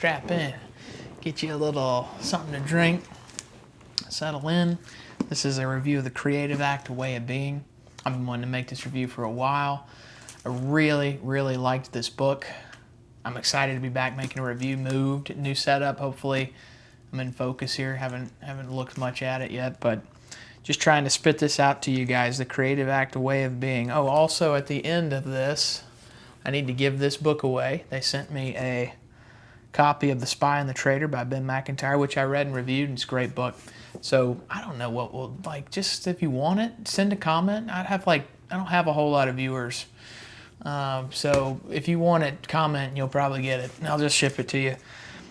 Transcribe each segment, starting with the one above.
strap in, get you a little something to drink, settle in. This is a review of The Creative Act, A Way of Being. I've been wanting to make this review for a while. I really, really liked this book. I'm excited to be back making a review. Moved, new setup. Hopefully I'm in focus here. Haven't looked much at it yet, but just trying to spit this out to you guys. The Creative Act, A Way of Being. Oh, also at the end of this, I need to give this book away. They sent me a copy of The Spy and the Traitor by Ben McIntyre, which I read and reviewed, and it's a great book. So I don't know what will, just if you want it, send a comment. I don't have a whole lot of viewers. So if you want it, comment, and you'll probably get it. And I'll just ship it to you.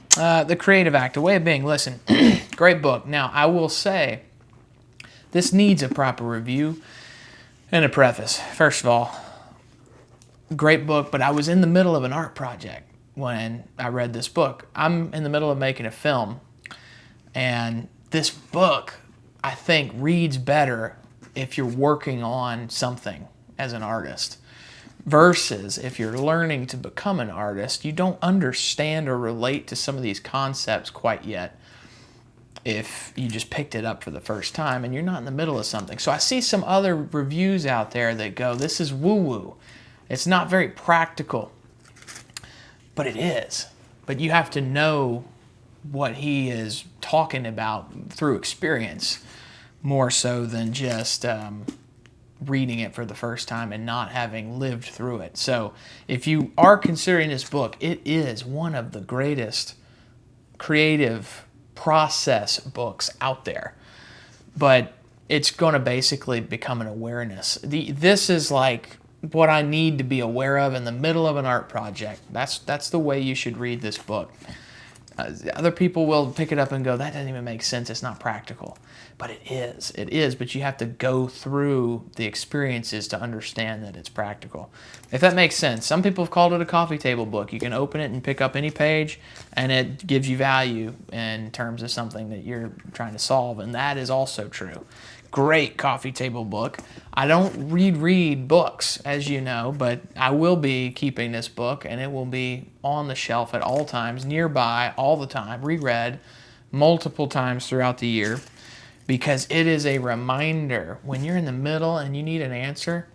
The Creative Act, A Way of Being. Listen, great book. Now, I will say, this needs a proper review and a preface. First of all, great book, but I was in the middle of an art project when I read this book. I'm in the middle of making a film, and this book, I think, reads better if you're working on something as an artist versus if you're learning to become an artist. You don't understand or relate to some of these concepts quite yet if you just picked it up for the first time and you're not in the middle of something. So I see some other reviews out there that go, this is woo-woo. It's not very practical, but it is. But you have to know what he is talking about through experience more so than just reading it for the first time and not having lived through it. So if you are considering this book, it is one of the greatest creative process books out there. But it's going to basically become an awareness. This is like what I need to be aware of in the middle of an art project. That's the way you should read this book. Other people will pick it up and go, that doesn't even make sense, it's not practical. But it is, but you have to go through the experiences to understand that it's practical. If that makes sense. Some people have called it a coffee table book. You can open it and pick up any page, and it gives you value in terms of something that you're trying to solve, and that is also true. Great coffee table book. I don't read books, as you know, but I will be keeping this book, and it will be on the shelf at all times, nearby, all the time, reread multiple times throughout the year, because it is a reminder when you're in the middle and you need an answer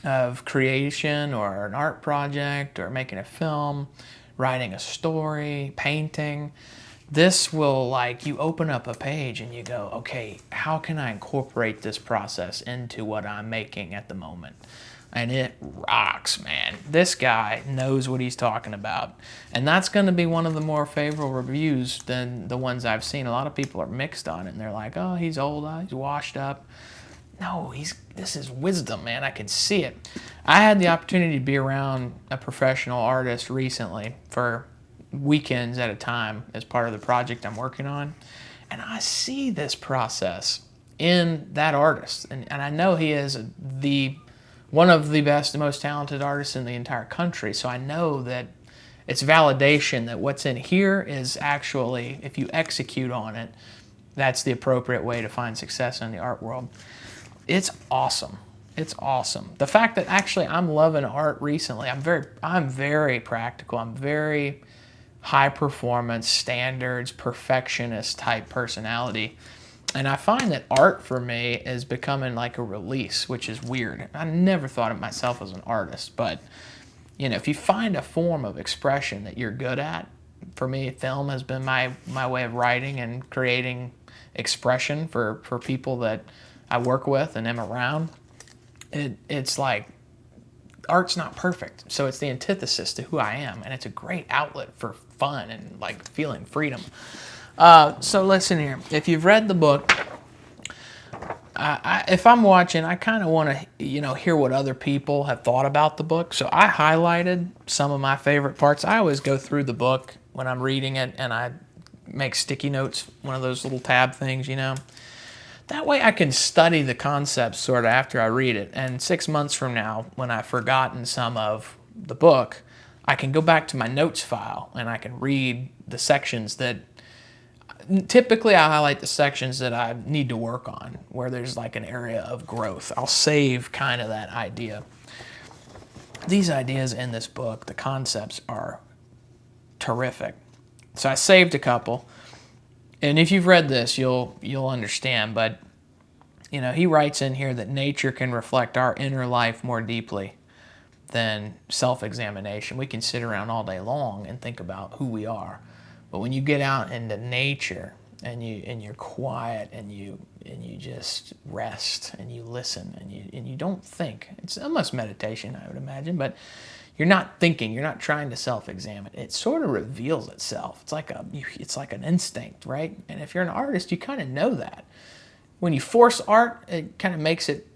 of creation or an art project or making a film, writing a story, painting. This will, you open up a page and you go, okay, how can I incorporate this process into what I'm making at the moment? And it rocks, man. This guy knows what he's talking about. And that's going to be one of the more favorable reviews than the ones I've seen. A lot of people are mixed on it, and they're like, oh, he's old, he's washed up. No, this is wisdom, man. I can see it. I had the opportunity to be around a professional artist recently for weekends at a time as part of the project I'm working on. And I see this process in that artist. And I know he is one of the best and most talented artists in the entire country. So I know that it's validation that what's in here is actually, if you execute on it, that's the appropriate way to find success in the art world. It's awesome. It's awesome. The fact that actually I'm loving art recently, I'm very practical. I'm very high performance, standards, perfectionist type personality. And I find that art for me is becoming like a release, which is weird. I never thought of myself as an artist, but if you find a form of expression that you're good at, for me, film has been my way of writing and creating expression for people that I work with and am around. It's like art's not perfect, so it's the antithesis to who I am, and it's a great outlet for fun and feeling freedom. So listen here, if you've read the book, if I'm watching, I kind of want to hear what other people have thought about the book. So I highlighted some of my favorite parts. I always go through the book when I'm reading it, and I make sticky notes, one of those little tab things, That way I can study the concepts sort of after I read it. And 6 months from now, when I've forgotten some of the book, I can go back to my notes file and I can read the sections that, typically I highlight the sections that I need to work on, where there's an area of growth. I'll save kind of that idea. These ideas in this book, the concepts are terrific. So I saved a couple. And if you've read this, you'll understand. But, he writes in here that nature can reflect our inner life more deeply than self-examination. We can sit around all day long and think about who we are. But when you get out into nature and you're quiet and you just rest and you listen and you don't think. It's almost meditation, I would imagine, but you're not thinking, you're not trying to self-examine. It sort of reveals itself. It's like an instinct, right? And if you're an artist, you kind of know that. When you force art, it kind of makes it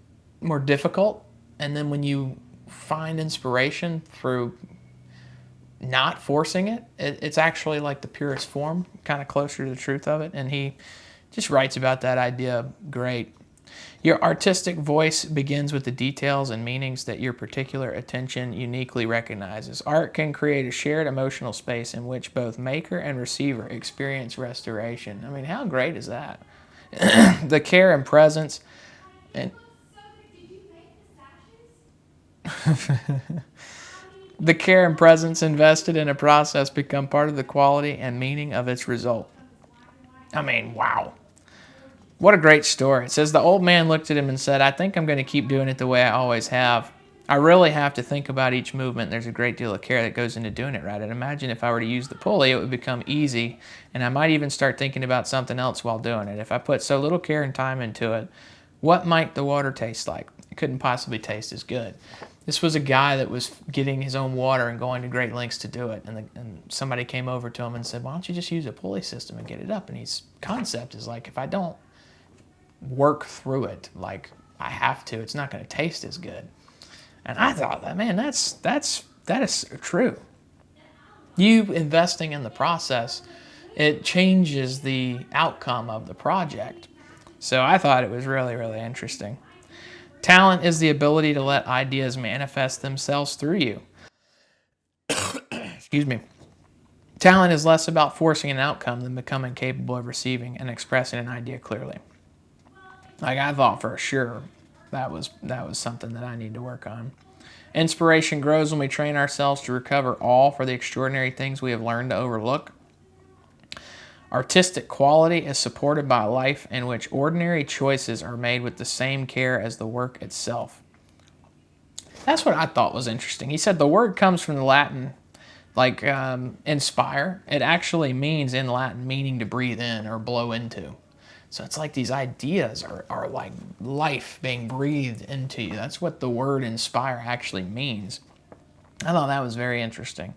more difficult. And then when you find inspiration through not forcing it, it's actually like the purest form, kind of closer to the truth of it. And he just writes about that idea great. Your artistic voice begins with the details and meanings that your particular attention uniquely recognizes. Art can create a shared emotional space in which both maker and receiver experience restoration. I mean, how great is that? The care and presence and the care and presence invested in a process become part of the quality and meaning of its result. I mean, wow. What a great story. It says, the old man looked at him and said, I think I'm going to keep doing it the way I always have. I really have to think about each movement. There's a great deal of care that goes into doing it right. And imagine if I were to use the pulley, it would become easy, and I might even start thinking about something else while doing it. If I put so little care and time into it, what might the water taste like? It couldn't possibly taste as good. This was a guy that was getting his own water and going to great lengths to do it. And somebody came over to him and said, why don't you just use a pulley system and get it up? And his concept is like, if I don't work through it like I have to, it's not going to taste as good. And I thought that, man, that is true. You investing in the process, it changes the outcome of the project. So I thought it was really, really interesting. Talent is the ability to let ideas manifest themselves through you. Excuse me. Talent is less about forcing an outcome than becoming capable of receiving and expressing an idea clearly. Like, I thought for sure that was something that I need to work on. Inspiration grows when we train ourselves to recover all for the extraordinary things we have learned to overlook. Artistic quality is supported by a life in which ordinary choices are made with the same care as the work itself. That's what I thought was interesting. He said the word comes from the Latin, like inspire. It actually means in Latin meaning to breathe in or blow into. So it's like these ideas are like life being breathed into you. That's what the word inspire actually means. I thought that was very interesting.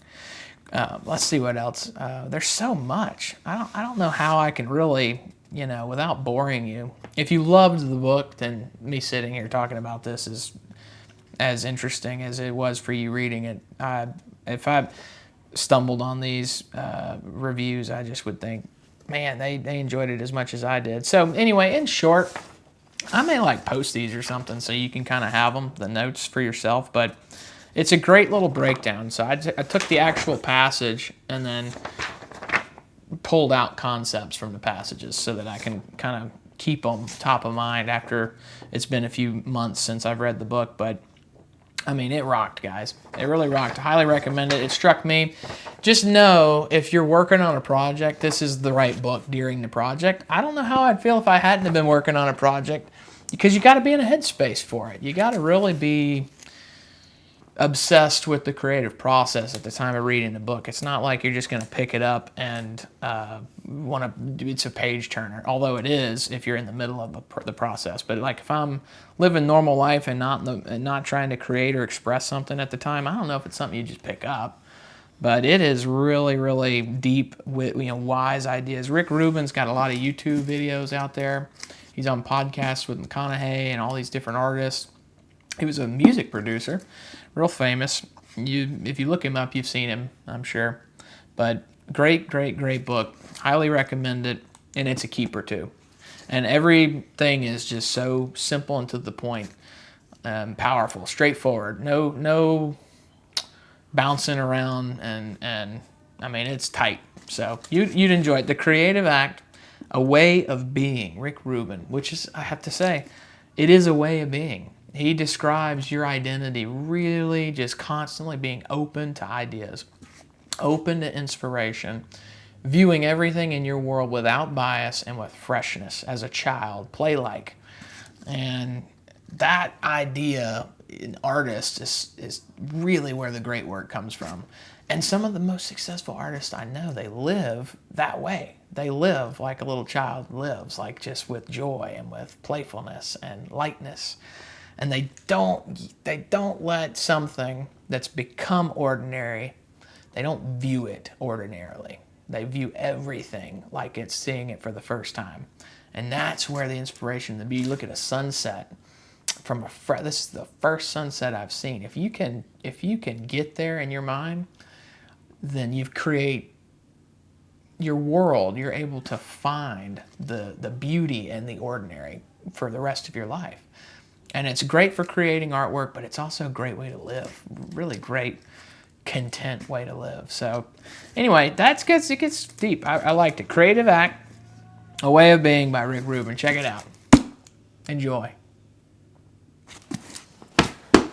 Let's see what else. There's so much. I don't know how I can really, without boring you. If you loved the book, then me sitting here talking about this is as interesting as it was for you reading it. If I stumbled on these reviews, I just would think, man, they enjoyed it as much as I did. So anyway, in short, I may post these or something so you can kind of have them, the notes for yourself, but it's a great little breakdown. So I took the actual passage and then pulled out concepts from the passages so that I can kind of keep them top of mind after it's been a few months since I've read the book. But I mean, it rocked, guys. It really rocked. I highly recommend it. It struck me. Just know if you're working on a project, this is the right book during the project. I don't know how I'd feel if I hadn't have been working on a project, because you got to be in a headspace for it. You got to really be obsessed with the creative process at the time of reading the book. It's not like you're just going to pick it up and it's a page turner, although it is if you're in the middle of the process. But if I'm living normal life and not trying to create or express something at the time, I don't know if it's something you just pick up. But it is really, really deep with wise ideas. Rick Rubin's got a lot of YouTube videos out there. He's on podcasts with McKinnon and all these different artists. He was a music producer, real famous. If you look him up, you've seen him, I'm sure. But great, great, great book. Highly recommend it, and it's a keeper too. And everything is just so simple and to the point, powerful, straightforward. No bouncing around, and I mean, it's tight. So you'd enjoy it. The Creative Act, A Way of Being, Rick Rubin, which is, I have to say, it is a way of being. He describes your identity really just constantly being open to ideas, open to inspiration, viewing everything in your world without bias and with freshness as a child, play like. And that idea in artists is really where the great work comes from. And some of the most successful artists I know, they live that way. They live like a little child lives, like just with joy and with playfulness and lightness. And they don't let something that's become ordinary, they don't view it ordinarily. They view everything like it's seeing it for the first time. And that's where the inspiration, the beauty. Look at a sunset from this is the first sunset I've seen. If you can get there in your mind, then you create your world. You're able to find the beauty in the ordinary for the rest of your life. And it's great for creating artwork, but it's also a great way to live. Really great, content way to live. So anyway, it gets deep. I liked it. Creative Act, A Way of Being by Rick Rubin. Check it out. Enjoy.